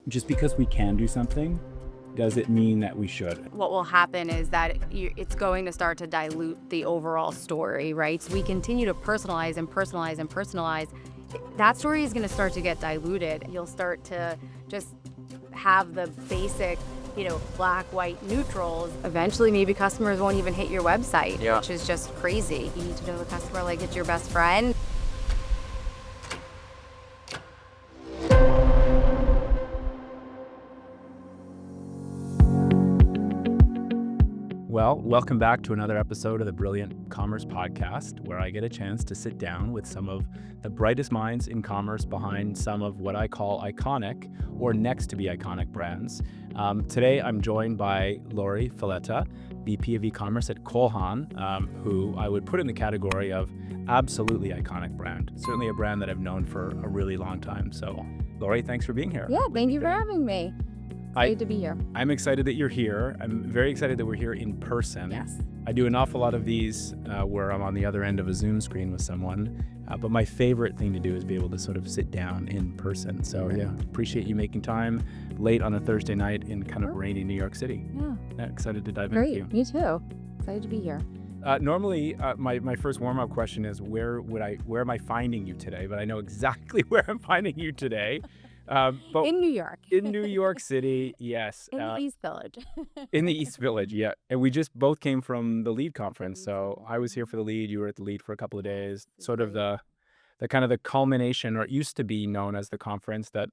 just because we can do something, does it mean that we should? What will happen is that it's going to start to dilute the overall story, right? So we continue to personalize and personalize and personalize. That story is going to start to get diluted. You'll start to just have the basic, black, white, neutrals. Eventually, maybe customers won't even hit your website, which is just crazy. You need to know the customer like it's your best friend. Well, welcome back to another episode of the Brilliant Commerce Podcast, where I get a chance to sit down with some of the brightest minds in commerce behind some of what I call iconic or next to be iconic brands. Today, I'm joined by Laurie Filetta, VP of e-commerce at Haan, who I would put in the category of absolutely iconic brand. Certainly a brand that I've known for a really long time. So, Laurie, thanks for being here. Yeah, thank you for having me. Great to be here. I'm excited that you're here. I'm very excited that we're here in person. Yes. I do an awful lot of these where I'm on the other end of a Zoom screen with someone, but my favorite thing to do is be able to sort of sit down in person. So yeah, appreciate you making time late on a Thursday night in kind of rainy New York City. Yeah. Excited to dive Great. into you. Me too. Excited to be here. Normally, my first warm-up question is where am I finding you today? But I know exactly where I'm finding you today. But In New York. in New York City, yes. In the East Village. In the East Village, yeah. And we just both came from the LEAD conference. So I was here for the LEAD, you were at the LEAD for a couple of days. Sort of the kind of the culmination, or it used to be known as the conference that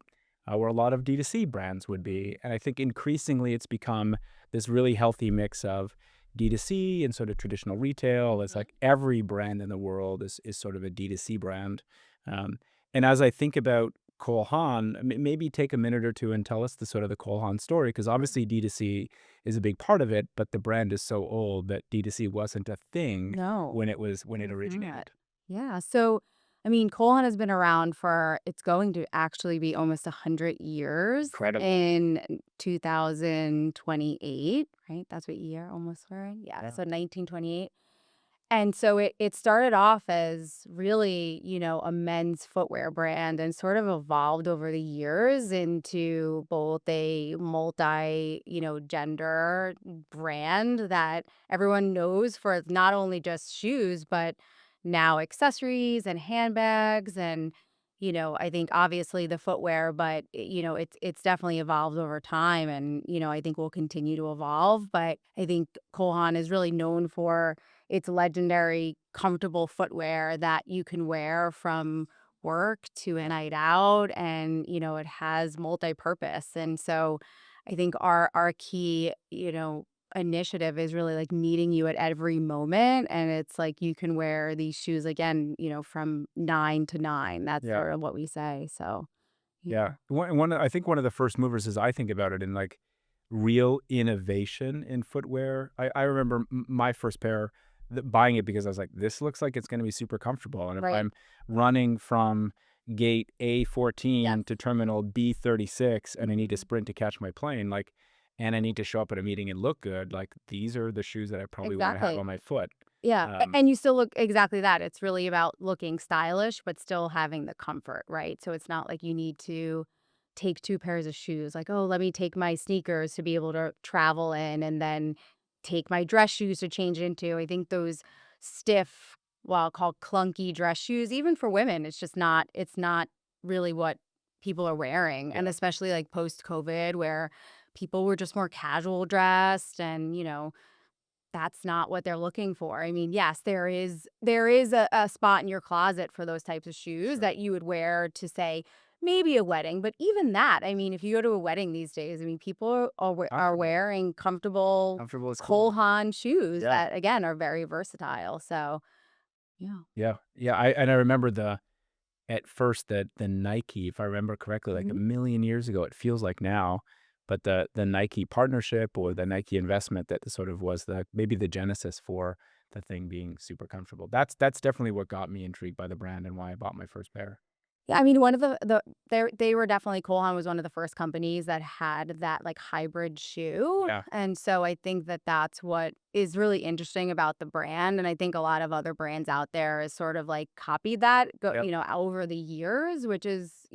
where a lot of D2C brands would be. And I think increasingly it's become this really healthy mix of D2C and sort of traditional retail. It's like every brand in the world is sort of a D2C brand. And as I think about Haan, maybe take a minute or two and tell us the sort of the Haan story, because obviously D2C is a big part of it, but the brand is so old that D2C wasn't a thing when it originated. Yeah. So, Haan has been around it's going to actually be almost 100 years. Incredible. In 2028, right? That's what year almost we're in? Yeah. So 1928. And so it started off as really, a men's footwear brand and sort of evolved over the years into both a multi, gender brand that everyone knows for not only just shoes, but now accessories and handbags and, I think obviously the footwear, but it's definitely evolved over time and, I think will continue to evolve. But I think Haan is really known for its legendary comfortable footwear that you can wear from work to a night out, and it has multi-purpose. And so I think our key initiative is really like meeting you at every moment, and it's like you can wear these shoes again from 9 to 9. That's sort of what we say. So Yeah. I think one of the first movers, as I think about it, in like real innovation in footwear. I remember my first pair, buying it because I was like, this looks like it's going to be super comfortable. And if I'm running from gate A14 to terminal B36 and I need to sprint to catch my plane, and I need to show up at a meeting and look good, these are the shoes that I probably want to have on my foot. Yeah. And you still look exactly that. It's really about looking stylish, but still having the comfort, right? So it's not like you need to take two pairs of shoes, like, oh, let me take my sneakers to be able to travel in and then take my dress shoes to change into. I think those stiff, well, called clunky dress shoes, even for women, it's not really what people are wearing. And especially like post-COVID, where people were just more casual dressed and, that's not what they're looking for. Yes, there is a spot in your closet for those types of shoes that you would wear to, say, maybe a wedding. But even that, if you go to a wedding these days, people are wearing comfortable Is cool. Haan shoes that, again, are very versatile. So, yeah. Yeah. I remember at first the Nike, if I remember correctly, like a million years ago, it feels like now. But the Nike partnership or the Nike investment that sort of was maybe the genesis for the thing being super comfortable. That's definitely what got me intrigued by the brand and why I bought my first pair. Yeah, I mean, one of they were definitely Cole Haan was one of the first companies that had that, like, hybrid shoe, Yeah. and so I think that that's what is really interesting about the brand, and I think a lot of other brands out there is sort of, like, copied that, Yep. over the years, which is,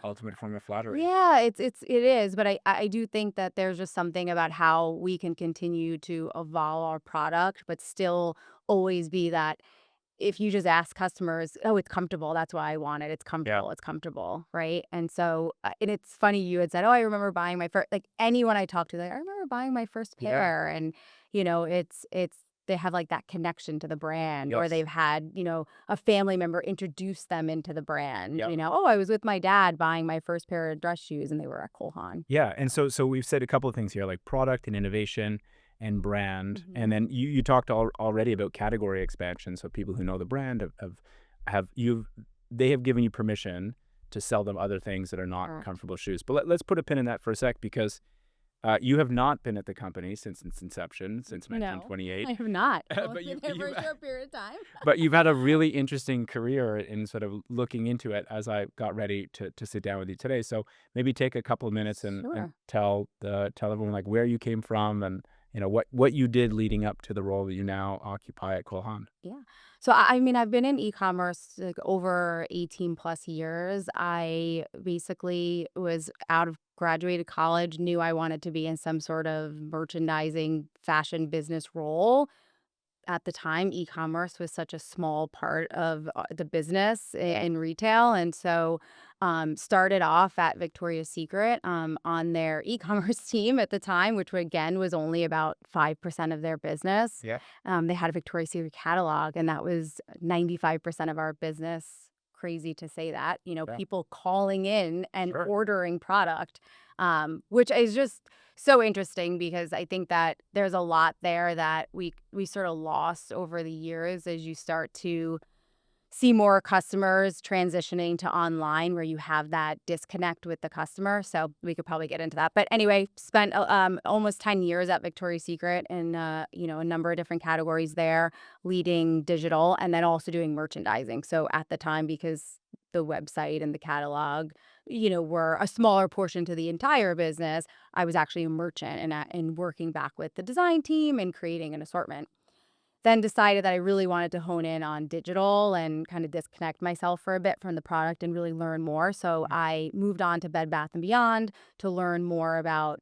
Ultimate form of flattery. yeah, it is, but I do think that there's just something about how we can continue to evolve our product, but still always be that if you just ask customers, "Oh, it's comfortable, that's why I want it. Yeah. It's comfortable," right? And so, and it's funny you had said, "Oh, I remember buying my first," like, anyone I talk to, like, "I remember buying my first Yeah. pair," and, it's they have, like, that connection to the brand, or Yes. they've had, a family member introduce them into the brand, Yep. "Oh, I was with my dad buying my first pair of dress shoes, and they were at Cole Haan." Yeah, and so we've said a couple of things here, like product and innovation and brand, and Mhm. then you talked already about category expansion. So people who know the brand have you've they have given you permission to sell them other things that are not Correct. comfortable shoes. But let's put a pin in that for a sec because you have not been at the company since its inception, since No, 1928. I have not. I've only but been there for a short period of time. but you've had a really interesting career in sort of looking into it as I got ready to sit down with you today. So maybe take a couple of minutes and Sure. tell everyone like where you came from and what you did leading up to the role that you now occupy at Kolhan. Yeah. So I mean, I've been in e-commerce like over 18 plus years. I basically was out of graduated college, knew I wanted to be in some sort of merchandising fashion business role. At the time, e-commerce was such a small part of the business Yeah. in retail, and so started off at Victoria's Secret on their e-commerce team at the time, which again was only about 5% of their business. Yeah. They had a Victoria's Secret catalog, and that was 95% of our business. Crazy to say that, Yeah. people calling in and Sure. ordering product, which is just so interesting because I think that there's a lot there that we sort of lost over the years as you start to see more customers transitioning to online where you have that disconnect with the customer. So we could probably get into that. But anyway, spent almost 10 years at Victoria's Secret in a number of different categories there, leading digital and then also doing merchandising. So at the time, because the website and the catalog, were a smaller portion to the entire business, I was actually a merchant and working back with the design team and creating an assortment. Then decided that I really wanted to hone in on digital and kind of disconnect myself for a bit from the product and really learn more. So I moved on to Bed Bath& and Beyond to learn more about,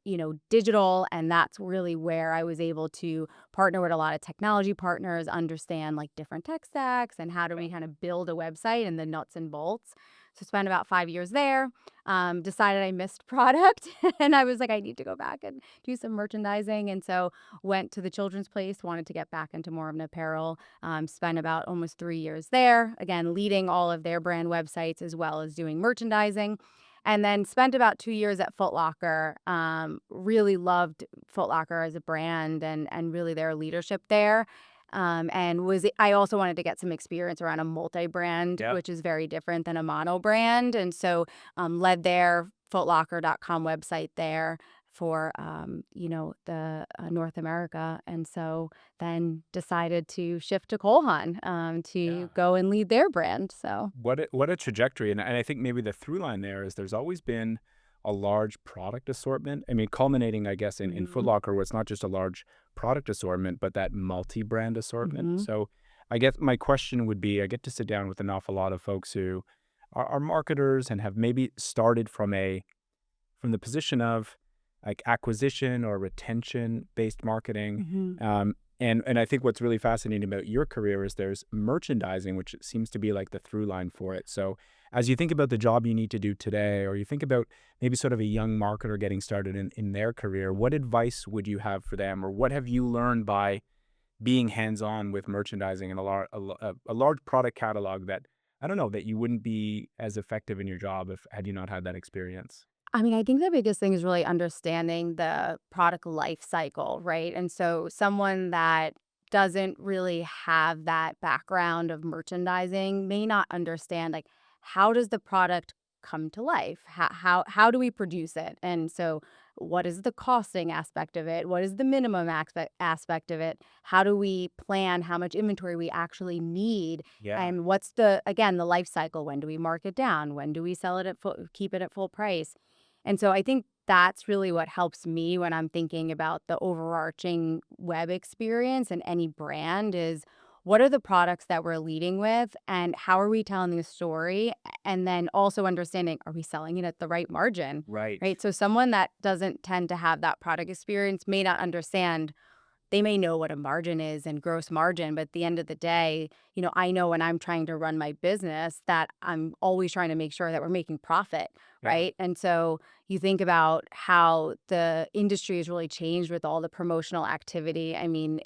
digital, and that's really where I was able to partner with a lot of technology partners, understand like different tech stacks and how do we kind of build a website and the nuts and bolts. So spent about 5 years there. Decided I missed product and I was like, I need to go back and do some merchandising. And so went to the Children's Place, wanted to get back into more of an apparel. Spent about almost 3 years there, again, leading all of their brand websites as well as doing merchandising. And then spent about 2 years at Foot Locker. Really loved Foot Locker as a brand and really their leadership there. I also wanted to get some experience around a multi-brand, Yeah. which is very different than a mono brand. And so led their footlocker.com website there for the North America, and so then decided to shift to Cole Haan Yeah. to go and lead their brand. So What a trajectory, and I think maybe the through line there is there's always been a large product assortment. I mean, culminating, I guess, in Foot mhm, Locker, where it's not just a large product assortment, but that multi-brand assortment. mhm, So I guess my question would be, I get to sit down with an awful lot of folks who are marketers and have maybe started from the position of like acquisition or retention based marketing. mhm. And I think what's really fascinating about your career is there's merchandising, which seems to be like the through line for it. So as you think about the job you need to do today, or you think about maybe sort of a young marketer getting started in their career, what advice would you have for them, or what have you learned by being hands on with merchandising and a large product catalog that I don't know that you wouldn't be as effective in your job if had you not had that experience? I mean, I think the biggest thing is really understanding the product life cycle, right? And so someone that doesn't really have that background of merchandising may not understand like how does the product come to life? How do we produce it? And so what is the costing aspect of it? What is the minimum aspect of it? How do we plan how much inventory we actually need? Yeah. And what's the, again, the life cycle? When do we mark it down? When do we sell it at full, keep it at full price? And so I think that's really what helps me when I'm thinking about the overarching web experience and any brand is what are the products that we're leading with and how are we telling the story? And then also understanding, are we selling it at the right margin? Right. Right. So someone that doesn't tend to have that product experience may not understand. They may know what a margin is and gross margin, but at the end of the day, I know when I'm trying to run my business that I'm always trying to make sure that we're making profit, Yeah. right? And so you think about how the industry has really changed with all the promotional activity. I mean,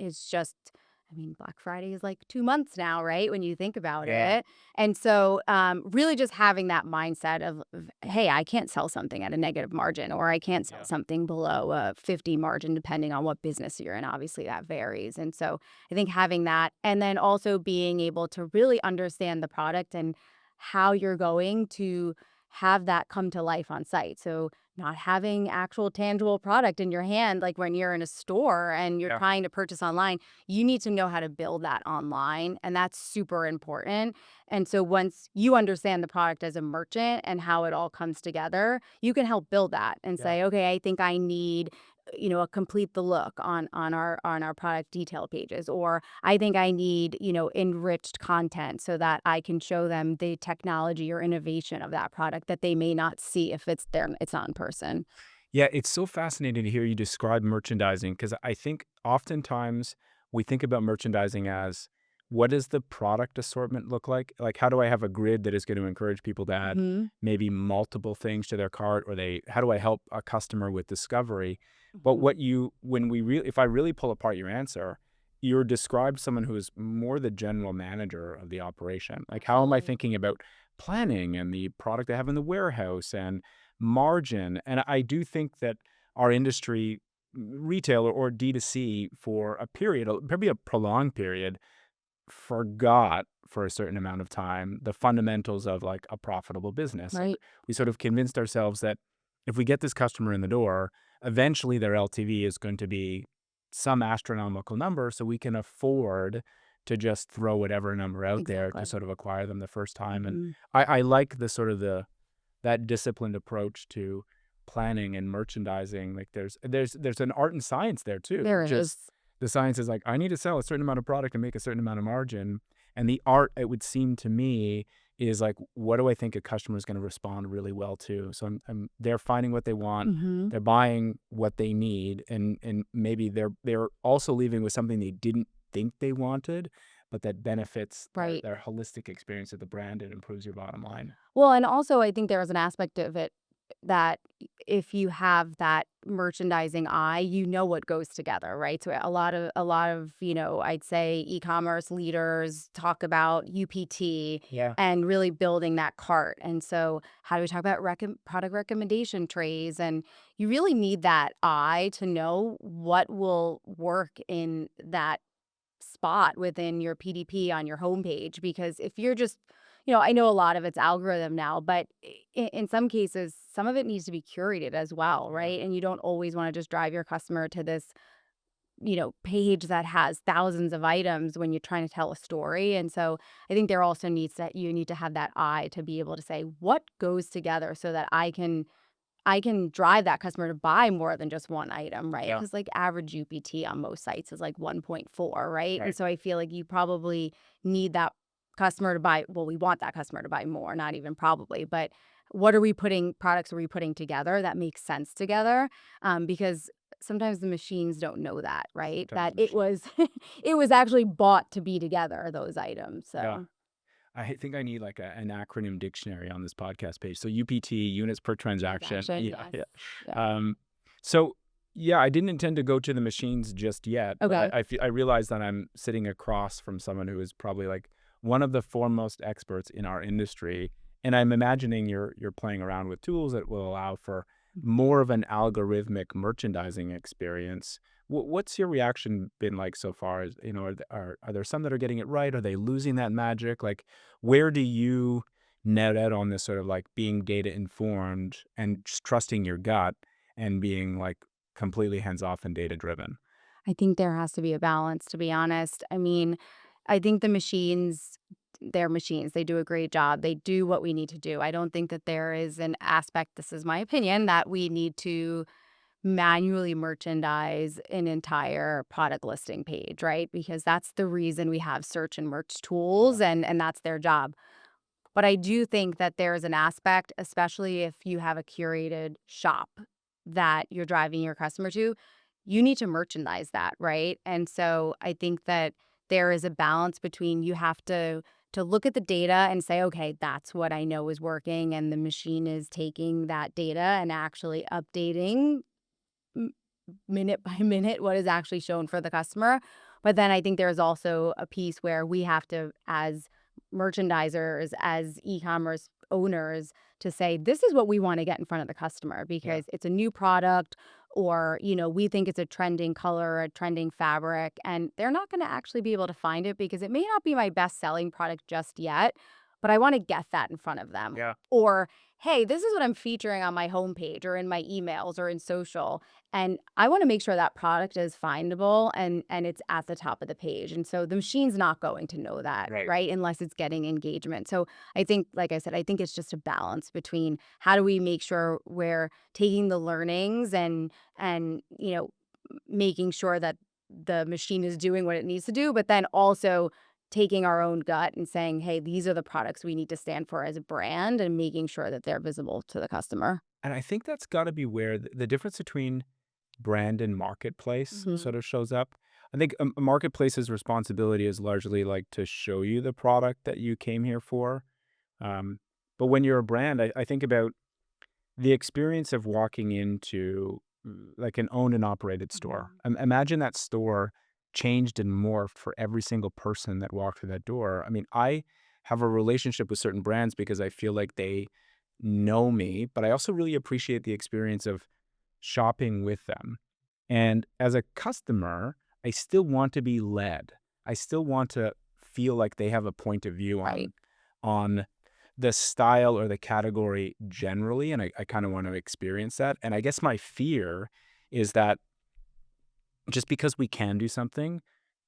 Black Friday is like 2 months now, right? When you think about Yeah. it. And so, really just having that mindset of, hey, I can't sell something at a negative margin, or I can't sell Yeah. something below a 50 margin, depending on what business you're in. Obviously, that varies. And so I think having that, and then also being able to really understand the product and how you're going to have that come to life on site. So not having actual tangible product in your hand, like when you're in a store and you're Yeah. trying to purchase online, you need to know how to build that online. And that's super important. And so once you understand the product as a merchant and how it all comes together, you can help build that and Yeah. say, okay, I think I need a complete the look on our product detail pages, or I think I need enriched content so that I can show them the technology or innovation of that product that they may not see if it's not in person. Yeah, it's so fascinating to hear you describe merchandising because I think oftentimes we think about merchandising as what does the product assortment look like? Like, how do I have a grid that is going to encourage people to add Hmm. maybe multiple things to their cart, or how do I help a customer with discovery? But Hmm. if I really pull apart your answer, you're described someone who is more the general manager of the operation. Like, how am I Absolutely. thinking about planning and the product I have in the warehouse and margin? And I do think that our industry, retail or D2C, for a period, maybe a prolonged period, forgot for a certain amount of time the fundamentals of like a profitable business. Like Right. we sort of convinced ourselves that if we get this customer in the door, eventually their LTV is going to be some astronomical number, so we can afford to just throw whatever number out there to Exactly. sort of acquire them the first time. And Hmm. I like the sort of that disciplined approach to planning and merchandising. Like there's an art and science there too. There is. Just the science is like I need to sell a certain amount of product and make a certain amount of margin. And the art, it would seem to me, is like what do I think a customer is going to respond really well to? So they're finding what they want, Hmm. they're buying what they need, and maybe they're also leaving with something they didn't think they wanted, but that benefits Right. their holistic experience of the brand and improves your bottom line. Well, and also I think there is an aspect of it that if you have that merchandising eye, you know what goes together, right? So a lot of, I'd say e-commerce leaders talk about UPT Yeah. and really building that cart. And so how do we talk about product recommendation trays? And you really need that eye to know what will work in that spot within your PDP on your homepage. Because if you're just, I know a lot of it's algorithm now, but in some cases, some of it needs to be curated as well, Yeah. right? And you don't always want to just drive your customer to this, page that has thousands of items when you're trying to tell a story. And so I think there also needs that you need to have that eye to be able to say what goes together so that I can drive that customer to buy more than just one item, right? Yeah. Because like average UPT on most sites is like 1.4, right? And Right. so I feel like you probably need that customer to buy. Well, we want that customer to buy more, not even probably, but products are we putting together that make sense together? Because sometimes the machines don't know that, right? Sometimes That the it machine. was it was actually bought to be together, those items. Yeah. So Think I need like an acronym dictionary on this podcast page. So UPT, units per transaction. transaction, Yeah, yes. yeah. Yeah. Um, so yeah, I didn't intend to go to the machines just yet, but Okay. I realize that I'm sitting across from someone who is probably like one of the foremost experts in our industry, and I'm imagining you're playing around with tools that will allow for more of an algorithmic merchandising experience. What's your reaction been like so far? Are there some that are getting it right? Are they losing that magic? Like, where do you net out on this sort of like being data informed and just trusting your gut and being like completely hands off and data driven. I think there has to be a balance, to be honest. I mean, I think the machines, they're machines. They do a great job. They do what we need to do. I don't think that there is an aspect, this is my opinion, that we need to manually merchandise an entire product listing page, right? Because that's the reason we have search and merch Yeah. tools, and that's their job. But I do think that there's an aspect, especially if you have a curated shop that you're driving your customer to, you need to merchandise that, right? And so I think that there is a balance between you have to look at the data and say, okay, that's what I know is working, and the machine is taking that data and actually updating m minute by minute what is actually shown for the customer. But then I think there's also a piece where we have to, as merchandisers, as e-commerce owners, to say, "This is what we wanna get in front of the customer Yeah. because it's a new product," or, we think it's a trending color or a trending fabric, and they're not gonna actually be able to find it because it may not be my best-selling product just yet, but I wanna get that in front of them. Yeah. Or, "Hey, this is what I'm featuring on my homepage or in my emails or in social." And I wanna make sure that product is findable and it's at the top of the page, and so the machine's not going to know that, Right. right, unless it's getting engagement. So I think, like I said, I think it's just a balance between how do we make sure we're taking the learnings and, making sure that the machine is doing what it needs to do, but then also taking our own gut and saying, "Hey, these are the products we need to stand for as a brand," and making sure that they're visible to the customer. And I think that's got to be where the difference between brand and marketplace Mhm. sort of shows up. I think a marketplace's responsibility is largely like to show you the product that you came here for. Um, but when you're a brand, I think about the experience of walking into like an owned and operated store. Mhm. Imagine that store changed and morphed for every single person that walked through that door. I mean, I have a relationship with certain brands because I feel like they know me, but I also really appreciate the experience of shopping with them. And as a customer, I still want to be led. I still want to feel like they have a point of view Right. on the style or the category generally, and I kind of want to experience that. And I guess my fear is that just because we can do something,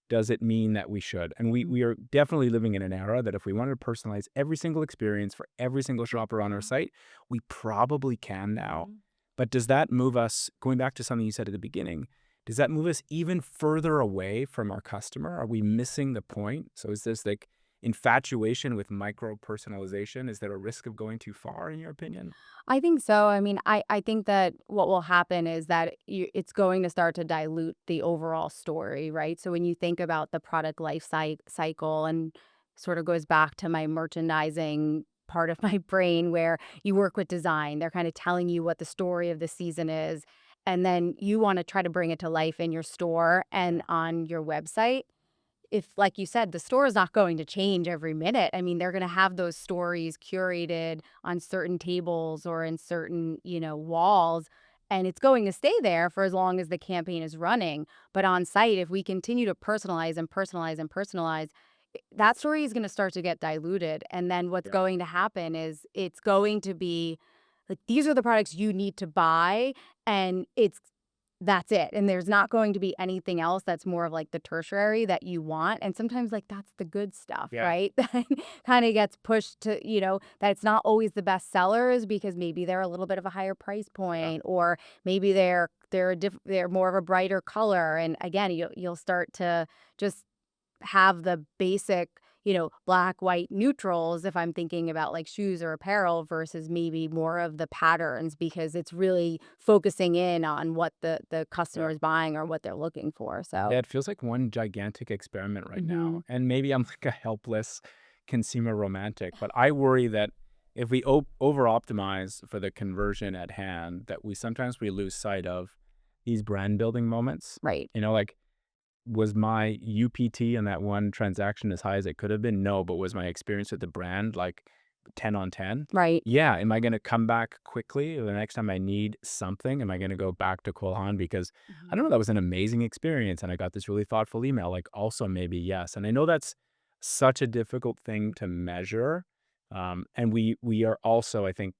does it mean that we should? And we are definitely living in an era that if we wanted to personalize every single experience for every single shopper on our Mhm. site, we probably can now. Mhm. But does that move us, going back to something you said at the beginning, does that move us even further away from our customer? Are we missing the point? So is this like infatuation with micro personalization? Is there a risk of going too far in your opinion? I think so. I mean, I think that what will happen is that it's going to start to dilute the overall story, right? So when you think about the product cycle and sort of goes back to my merchandising part of my brain where you work with design, they're kind of telling you what the story of the season is. And then you want to try to bring it to life in your store and Yeah. on your website. If, like you said, the store is not going to change every minute. I mean, they're going to have those stories curated on certain tables or in certain, walls, and it's going to stay there for as long as the campaign is running. But on site, if we continue to personalize and personalize and personalize, that story is going to start to get diluted. And then what's Yeah. going to happen is it's going to be like, these are the products you need to buy, and that's it, and there's not going to be anything else that's more of, like, the tertiary that you want, and sometimes, like, that's the good stuff, Yeah. right? That kinda gets pushed to, that it's not always the best sellers because maybe they're a little bit of a higher price Yeah. point, or maybe they're more of a brighter color, and again, you'll start to just have the basic, black, white neutrals if I'm thinking about like shoes or apparel versus maybe more of the patterns because it's really focusing in on what the customer Yeah. is buying or what they're looking for. So, Yeah, it feels like one gigantic experiment right now. mhm, And maybe I'm like a helpless consumer romantic, but I worry that if we over optimize for the conversion at hand, that we lose sight of these brand building moments. right, Like, was my UPT in that one transaction as high as it could have been? No, but was my experience with the brand like 10 on 10? right. Yeah. Am I going to come back quickly the next time I need something? Am I going to go back to Haan because I don't know, Mhm. that was an amazing experience and I got this really thoughtful email? Like, also maybe yes. And I know that's such a difficult thing to measure. And we are also, I think,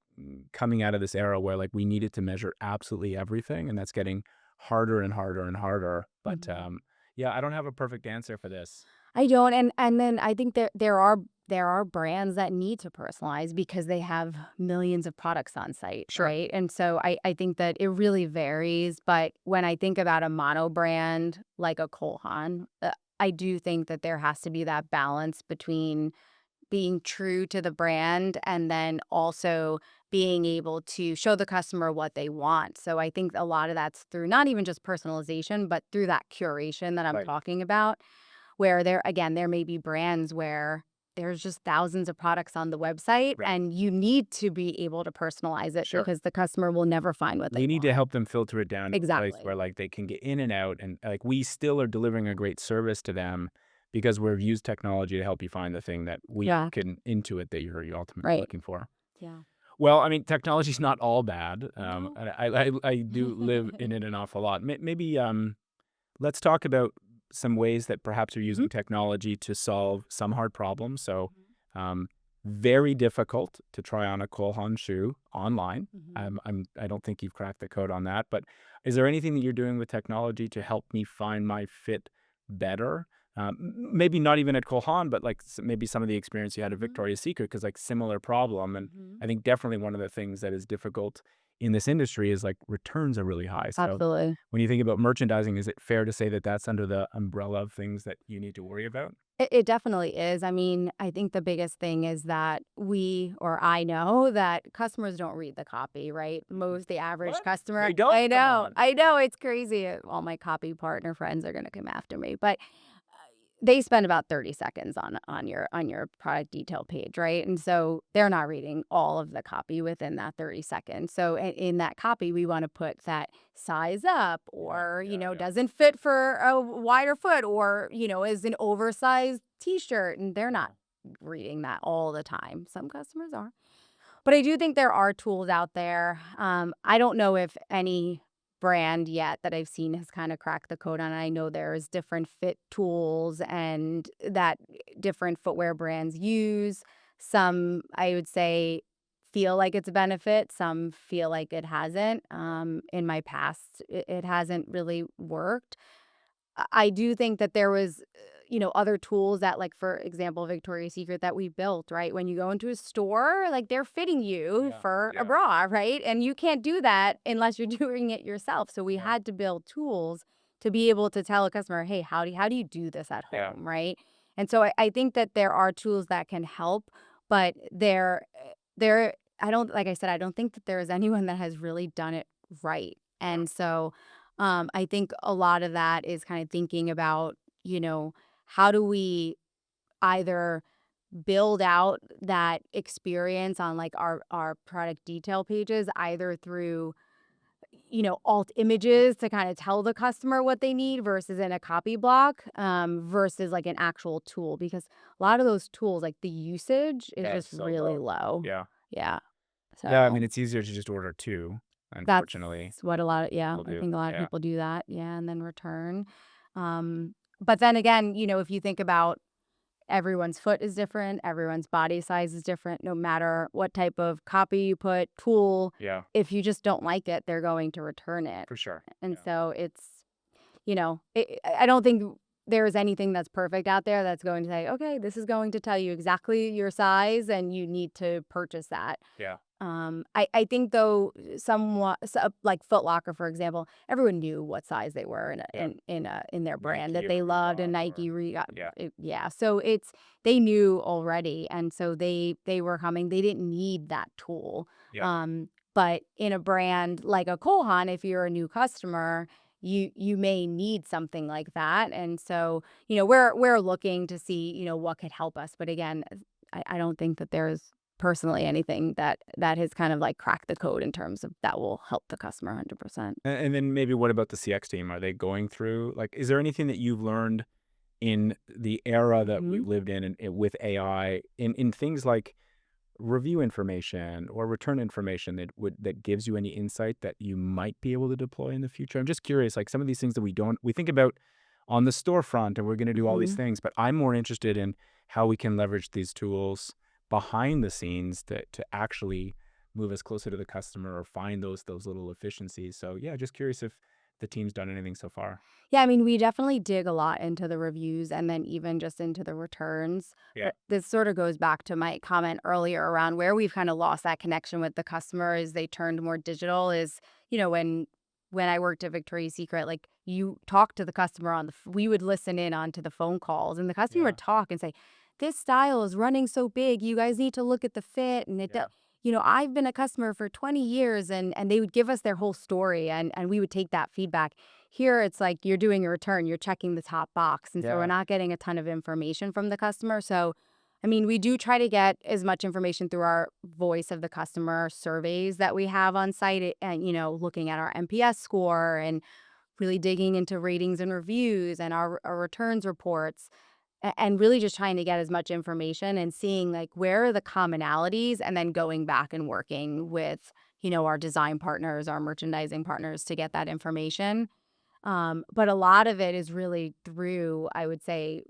coming out of this era where like we needed to measure absolutely everything, and that's getting harder and harder and harder. But Mhm. yeah, I don't have a perfect answer for this. I don't, and then I think there are brands that need to personalize because they have millions of products on site, Sure. right? And so I think that it really varies, but when I think about a mono brand like a Haan, I do think that there has to be that balance between being true to the brand and then also being able to show the customer what they want. So I think a lot of that's through not even just personalization, but through that curation that I'm Right. talking about, where there may be brands where there's just thousands of products on the website Right. and you need to be able to personalize it Sure. because the customer will never find what they We need to want. help them filter it down to a place Exactly. where like they can get in and out, and like we still are delivering a great service to them because we've used technology to help you find the thing that we Yeah. can intuit that you're ultimately Right. looking for. Yeah. Well, I mean, technology's not all bad. No. And I do live in it an awful lot. Maybe let's talk about some ways that perhaps you're Mhm. using technology to solve some hard problems. So, Mhm. um, very difficult to try on a Cole Haan shoe online. Mhm. I don't think you've cracked the code on that. But is there anything that you're doing with technology to help me find my fit better? Maybe not even at Cole Haan, but like maybe some of the experience you had at Mhm. Victoria's Secret, because like similar problem. And Mhm. I think definitely one of the things that is difficult in this industry is like returns are really high. So Absolutely. when you think about merchandising, is it fair to say that that's under the umbrella of things that you need to worry about? It definitely is. I mean, I think the biggest thing is that I know that customers don't read the copy, right? The average What? customer, They don't? Come on. I know, it's crazy. All my copy partner friends are gonna come after me, but they spend about 30 seconds on your product detail page, right? And so they're not reading all of the copy within that 30 seconds. So in that copy, we want to put that size up Yeah, or, yeah, yeah. doesn't fit for a wider foot or, is an oversized t-shirt and they're not Yeah. reading that all the time. Some customers are. But I do think there are tools out there. I don't know if any brand yet that I've seen has kind of cracked the code on it. I know there's different fit tools and that different footwear brands use. Some, I would say, feel like it's a benefit. Some feel like it hasn't. In my past, it hasn't really worked. I do think that there was, other tools that, like, for example, Victoria's Secret that we built, right? When you go into a store, like, they're fitting you Yeah, for a yeah, bra, right? And you can't do that unless you're doing it yourself. So we yeah, had to build tools to be able to tell a customer, hey, how do you do this at yeah, home, right? And so I think that there are tools that can help, but I don't, like I said, I don't think that there is anyone that has really done it right. yeah, And so I think a lot of that is kind of thinking about, how do we either build out that experience on like our product detail pages, either through, alt images to kind of tell the customer what they need versus in a copy block, versus like an actual tool, because a lot of those tools, like the usage is yeah, just it's so really low. low. Yeah. Yeah. Yeah, I So mean, it's easier to just order 2, that's unfortunately, what people I do. think a lot of Yeah, people do that, yeah, and then return. But then again, if you think about everyone's foot is different, everyone's body size is different, no matter what type of copy you put, tool, yeah, if you just don't like it, they're going to return it. for sure. And Yeah. so I don't think there is anything that's perfect out there that's going to say, okay, this is going to tell you exactly your size and you need to purchase that. Yeah. I think though somewhat like Foot Locker, for example, everyone knew what size they were Yeah. in their brand Nike that or they loved, and Reebok Nike, or yeah, yeah. So they knew already, and so they were coming. They didn't need that tool. yeah. But in a brand like a Cole Haan, if you're a new customer, you may need something like that, and so we're looking to see what could help us. But again, I don't think that there's personally anything that has kind of like cracked the code in terms of that will help the customer 100%. And then maybe what about the CX team? Are they going through like, is there anything that you've learned in the era that Mhm. we've lived in and with AI in things like review information or return information that gives you any insight that you might be able to deploy in the future? I'm just curious, like some of these things that we think about on the storefront and we're going to do all these Mhm. things, but I'm more interested in how we can leverage these tools behind the scenes to actually move us closer to the customer or find those little efficiencies. So yeah, just curious if the team's done anything so far. Yeah, I mean, we definitely dig a lot into the reviews and then even just into the returns. Yeah. But this sort of goes back to my comment earlier around where we've kind of lost that connection with the customer as they turned more digital is, when I worked at Victoria's Secret, like you talk to the customer we would listen in onto the phone calls and the customer Yeah. would talk and say, this style is running so big. You guys need to look at the fit. And Yeah. I've been a customer for 20 years and they would give us their whole story and we would take that feedback. Here, it's like you're doing a return, you're checking the top box, and so we're Yeah. not getting a ton of information from the customer. So, I mean, we do try to get as much information through our voice of the customer surveys that we have on site and, looking at our NPS score and really digging into ratings and reviews and our returns reports and really just trying to get as much information and seeing like where are the commonalities and then going back and working with, our design partners, our merchandising partners to get that information. But a lot of it is really through, I would say,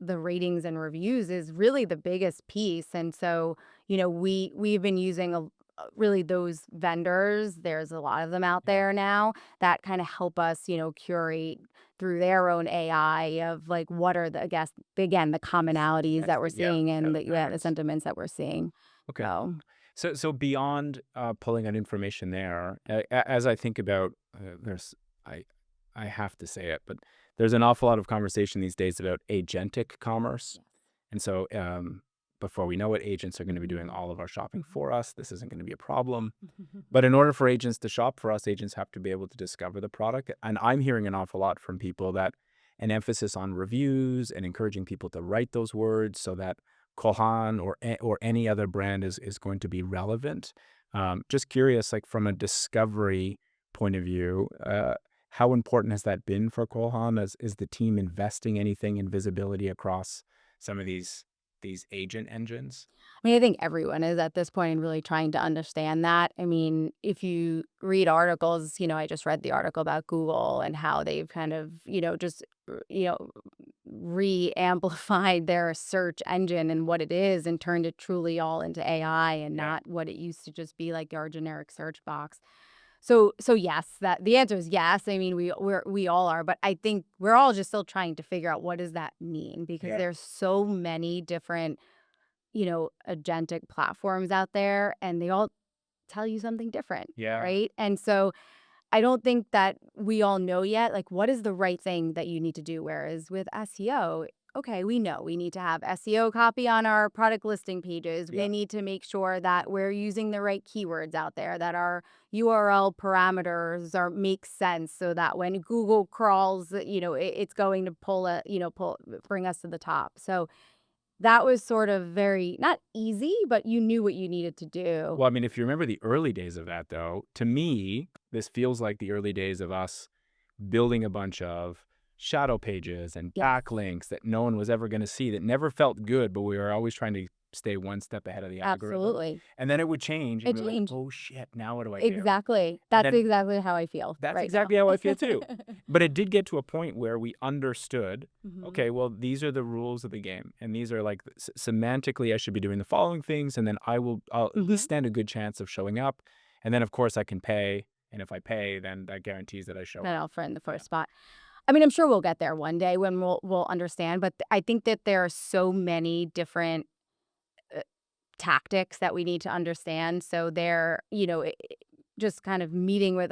the ratings and reviews is really the biggest piece. And so, we've been using really those vendors. There's a lot of them out Yeah. there now that kind of help us, curate through their own AI of like what are the, I guess, again, the commonalities that we're Yeah. seeing Yeah. and The the patterns. sentiments that we're seeing. Okay. So So beyond pulling out information there, as I think about there's I I have to say it, but there's an awful lot of conversation these days about agentic commerce, yes. and so before we know it, agents are going to be doing Mhm. all of our shopping for us. This isn't going to be a problem. But in order for agents to shop for us, agents have to be able to discover the product. And I'm hearing an awful lot from people that an emphasis on reviews and encouraging people to write those words so that Kohan or any other brand is going to be relevant. Just curious, like from a discovery point of view, how important has that been for Kohan? Is the team investing anything in visibility across some of these agent engines? I mean, I think everyone is at this point really trying to understand that. I mean, if you read articles, I just read the article about Google and how they've kind of, just, re-amplified their search engine and what it is and turned it truly all into AI and Yeah. not what it used to just be like our generic search box. So yes, that the answer is yes. I mean, we all are, but I think we're all just still trying to figure out what does that mean because Yeah. there's so many different agentic platforms out there and they all tell you something different, Yeah. right? And so I don't think that we all know yet, like, what is the right thing that you need to do? Whereas with SEO, okay, we know we need to have SEO copy on our product listing pages. Yeah. We need to make sure that we're using the right keywords out there, that our URL parameters are make sense so that when Google crawls, it's going to bring us to the top. So that was sort of very not easy, but you knew what you needed to do. Well, I mean, if you remember the early days of that, though, to me, this feels like the early days of us building a bunch of shadow pages and Yes, backlinks that no one was ever going to see that never felt good, but we were always trying to stay one step ahead of the algorithm. absolutely. And then it would change, and It we were like, changed. oh shit, now what do I do? Exactly. And That's then exactly how I feel that's right now. exactly how I feel too. But it did get to a point where we understood, Mhm. okay, well, these are the rules of the game. And these are like semantically, I should be doing the following things. And then I'll at least Mhm. stand a good chance of showing up. And then, of course, I can pay. And if I pay, then that guarantees that I show Then up. I'll friend the Yeah. first spot. I mean, I'm sure we'll get there one day when we'll understand, but I think that there are so many different tactics that we need to understand. So they're, just kind of meeting with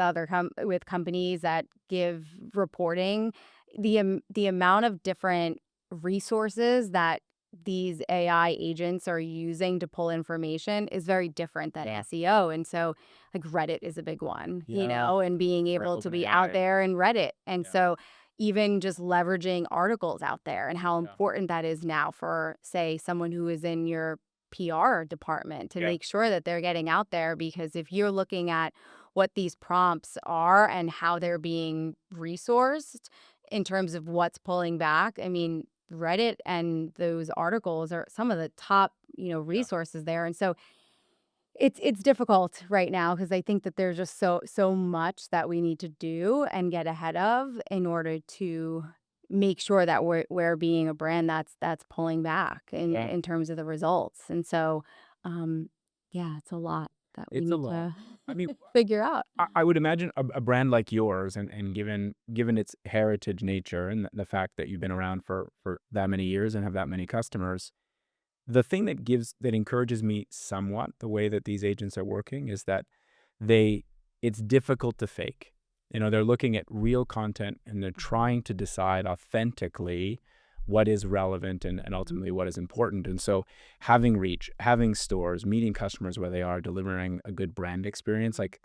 with companies that give reporting, the amount of different resources that these AI agents are using to pull information is very different than Yeah. SEO. And so like Reddit is a big one, Yeah. and being Or able to be out OpenAI. there in Reddit. And Yeah. so even just leveraging articles out there and how Yeah. important that is now for, say, someone who is in your PR department to Yeah. make sure that they're getting out there because if you're looking at what these prompts are and how they're being resourced in terms of what's pulling back, I mean, Reddit and those articles are some of the top, Yeah. resources there. And so it's difficult right now because I think that there's just so much that we need to do and get ahead of in order to make sure that we're being a brand that's pulling back Yeah. in terms of the results. And so, um, yeah, it's a lot that we It's a need lot. to I mean, figure out. I would imagine a brand like yours, and given its heritage nature and the fact that you've been around for that many years and have that many customers, the thing that encourages me somewhat the way that these agents are working is that they it's difficult to fake. They're looking at real content and they're Mhm, trying to decide authentically what is relevant and mhm, ultimately what is important. And so having reach, having stores, meeting customers where they are, delivering a good brand experience, mhm. like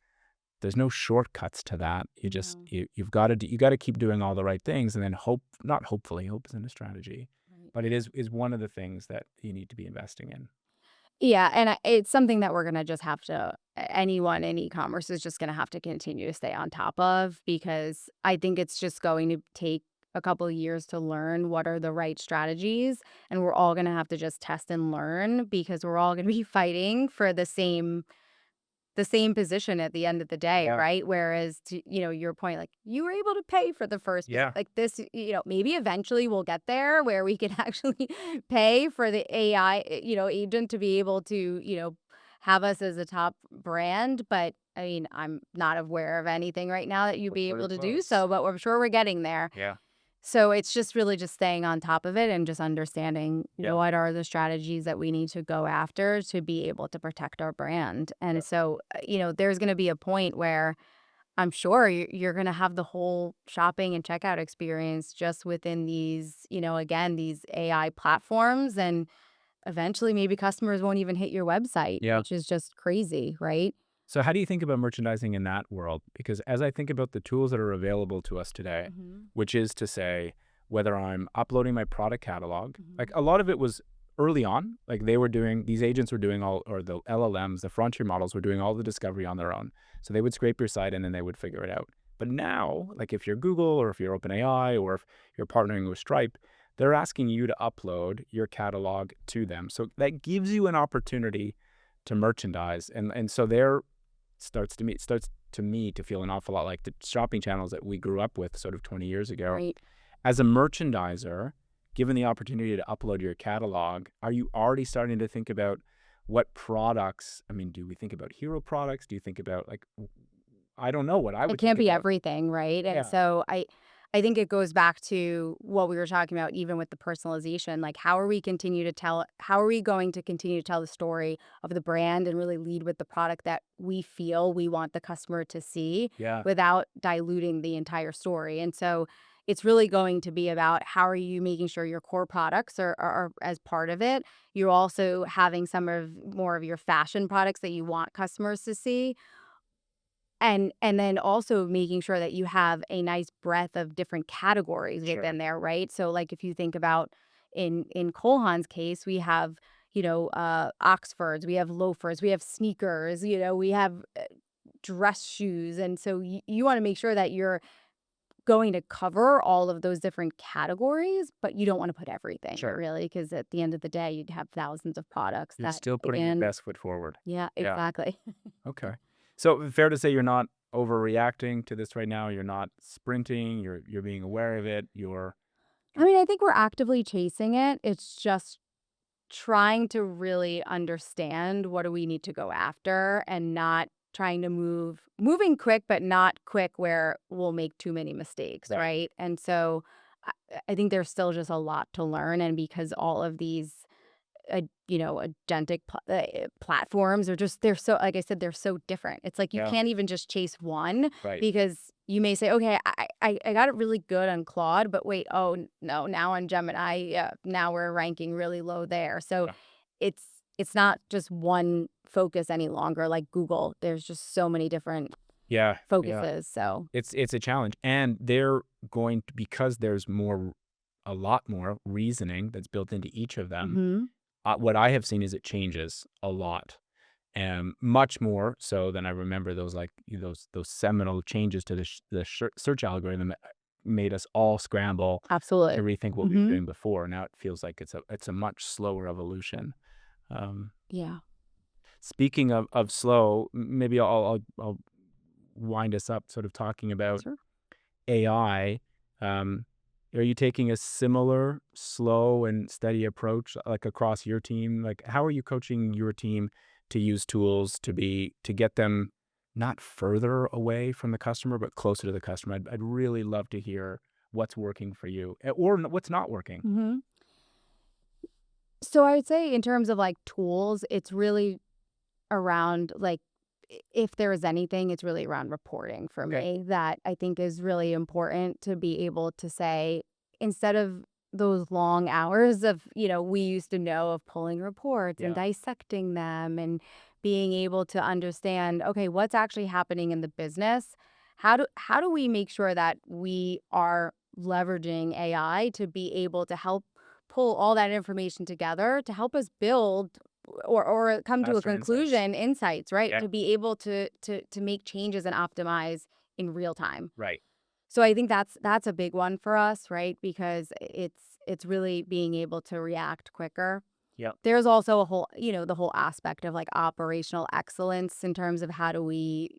there's no shortcuts to that. No, You've got to you got to keep doing all the right things, and then not hopefully, hope isn't a strategy, right. but it is one of the things that you need to be investing in. Yeah, and it's something that we're gonna just have to anyone in e-commerce is just gonna have to continue to stay on top of, because I think it's just going to take a couple of years to learn what are the right strategies, and we're all gonna have to just test and learn because we're all gonna be fighting for the same position at the end of the day, Yeah. right? Whereas to, your point, like, you were able to pay for the first Yeah. like this, maybe eventually we'll get there where we can actually pay for the AI, agent to be able to, have us as a top brand. But I mean, I'm not aware of anything right now that you'd be We're able to do close. so, but I'm sure we're getting there. Yeah. So it's just really just staying on top of it and just understanding, Yeah. what are the strategies that we need to go after to be able to protect our brand. Yeah. And so, there's going to be a point where I'm sure you're going to have the whole shopping and checkout experience just within these, again, these AI platforms. And eventually maybe customers won't even hit your website, Yeah. which is just crazy, right? So how do you think about merchandising in that world? Because as I think about the tools that are available to us today, Hmm. which is to say, whether I'm uploading my product catalog, like Hmm. a lot of it was early on, like these agents were doing all, or the LLMs, the frontier models were doing all the discovery on their own. So they would scrape your site and then they would figure it out. But now, like if you're Google or if you're OpenAI or if you're partnering with Stripe, they're asking you to upload your catalog to them. So that gives you an opportunity to merchandise. And so they're starts to me to feel an awful lot like the shopping channels that we grew up with sort of 20 years ago. Right. As a merchandiser, given the opportunity to upload your catalog, are you already starting to think about what products? I mean, do we think about hero products? Do you think about like I don't know what I It would think can't be about. everything, right? And Yeah, so I think it goes back to what we were talking about even with the personalization, like how are we going to continue to tell the story of the brand and really lead with the product that we feel we want the customer to see yeah, without diluting the entire story. And so it's really going to be about how are you making sure your core products are as part of it. You're also having some of more of your fashion products that you want customers to see, and then also making sure that you have a nice breadth of different categories sure, within there, right? So, like, if you think about in Cole Haan's case, we have, Oxfords, we have loafers, we have sneakers, we have, dress shoes, and so you wanna make sure that you're going to cover all of those different categories, but you don't wanna put everything, sure. really, because at the end of the day, you'd have thousands of products You're that, still putting your again. best foot forward. Yeah, Yeah. exactly. Okay. So fair to say you're not overreacting to this right now. You're not sprinting. You're being aware of it. You're I mean, I think we're actively chasing it. It's just trying to really understand what do we need to go after and not trying to moving quick, but not quick where we'll make too many mistakes, right. right? And so I think there's still just a lot to learn. And because all of these agentic platforms are just they're so, like I said, they're so different. It's like you Yeah. can't even just chase one Right. because you may say, "Okay, I got it really good on Claude, but wait, oh, no, now on Gemini, yeah, now we're ranking really low there." So Yeah. it's it's not just one focus any longer like Google. There's just so many different Yeah. Yeah. focuses, so. It's a challenge, and they're going to because there's a lot more reasoning that's built into each of them. Mhm. What I have seen is it changes a lot, and much more so than I remember those like those seminal changes to the search algorithm that made us all scramble to Absolutely. rethink what we were Mhm. doing before. Now it feels like it's a much slower evolution. Um, Yeah. Speaking of slow, maybe I'll wind us up sort of talking about Sure. AI. Um, Are you taking a similar slow and steady approach like across your team? Like how are you coaching your team to use tools to get them not further away from the customer but closer to the customer? I'd really love to hear what's working for you or what's not working. Hmm. So I would say in terms of like tools, it's really around like if there is anything, it's really around reporting for Okay. me that I think is really important to be able to say instead of those long hours of, we used to know of pulling reports and Yeah. dissecting them and being able to understand, okay, what's actually happening in the business? How do we make sure that we are leveraging AI to be able to help pull all that information together to help us build or come to a Faster insights. conclusion, insights, right? Yeah. To be able to make changes and optimize in real time. Right. So I think that's a big one for us, right? Because it's really being able to react quicker. Yep. There's also a whole, the whole aspect of like operational excellence in terms of how do we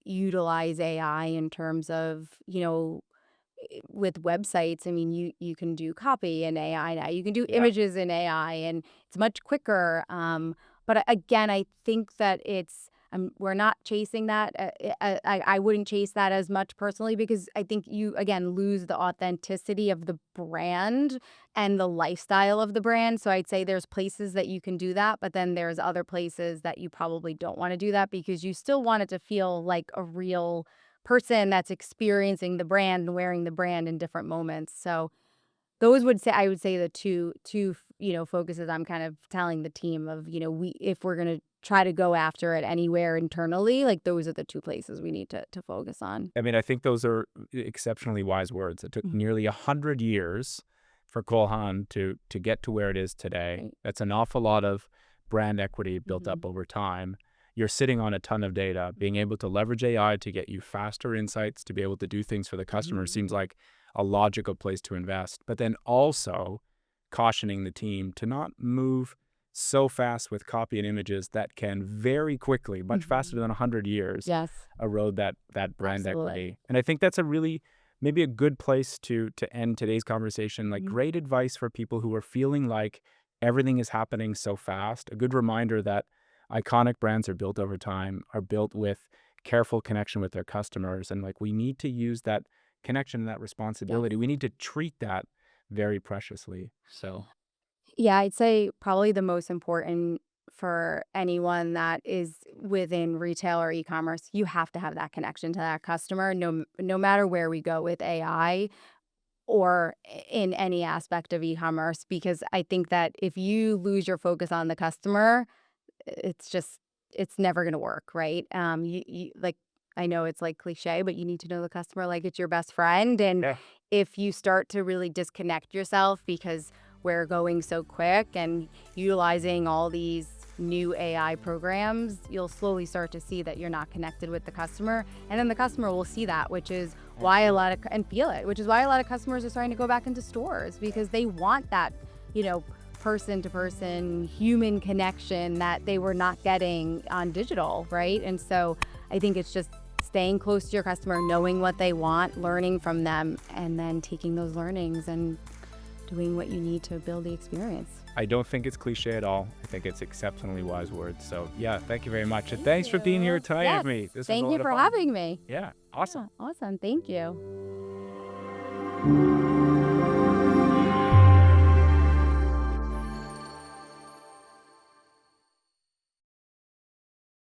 utilize AI in terms of, with websites. I mean, you can do copy in AI now. You can do Yeah. images in AI, and it's much quicker. Again, I think that we're not chasing that. I wouldn't chase that as much personally because I think you again lose the authenticity of the brand and the lifestyle of the brand. So I'd say there's places that you can do that, but then there's other places that you probably don't want to do that because you still want it to feel like a real person that's experiencing the brand and wearing the brand in different moments. So I would say the two focuses I'm kind of telling the team of, we if we're gonna try to go after it anywhere internally, like those are the two places we need to focus on. I mean, I think those are exceptionally wise words. It took Mhm. nearly 100 years for Haan to get to where it is today. Right. That's an awful lot of brand equity built Hmm. up over time. You're sitting on a ton of data. Being able to leverage AI to get you faster insights to be able to do things for the customer Hmm. seems like a logical place to invest. But then also cautioning the team to not move so fast with copy and images that can very quickly, much faster Hmm. than 100 years, Yes, erode that brand absolutely. equity. And I think that's a really maybe a good place to end today's conversation. Like Hmm. great advice for people who are feeling like everything is happening so fast. A good reminder that iconic brands are built over time, are built with careful connection with their customers. And like we need to use that connection and that Yes. responsibility. We need to treat that very preciously. So Yeah, I'd say probably the most important for anyone that is within retail or e-commerce, you have to have that connection to that customer no matter where we go with AI or in any aspect of e-commerce because I think that if you lose your focus on the customer, it's just it's never going to work, right? You like I know it's like cliche, but you need to know the customer like it's your best friend. And yeah, if you start to really disconnect yourself because we're going so quick and utilizing all these new AI programs, you'll slowly start to see that you're not connected with the customer. And then the customer will see that, which is and why feel it. and feel it, which is why a lot of customers are starting to go back into stores Yeah. because they want that, you know, person to person human connection that they were not getting on digital, right? And so I think it's just staying close to your customer, knowing what they want, learning from them, and then taking those learnings and doing what you need to build the experience. I don't think it's cliche at all. I think it's exceptionally wise words. So yeah, thank you very much. And Thank thanks for being here you. tonight with Yes. me. This was a Thank you lot of for fun. having me. Yeah, Yeah, awesome. awesome. Thank you.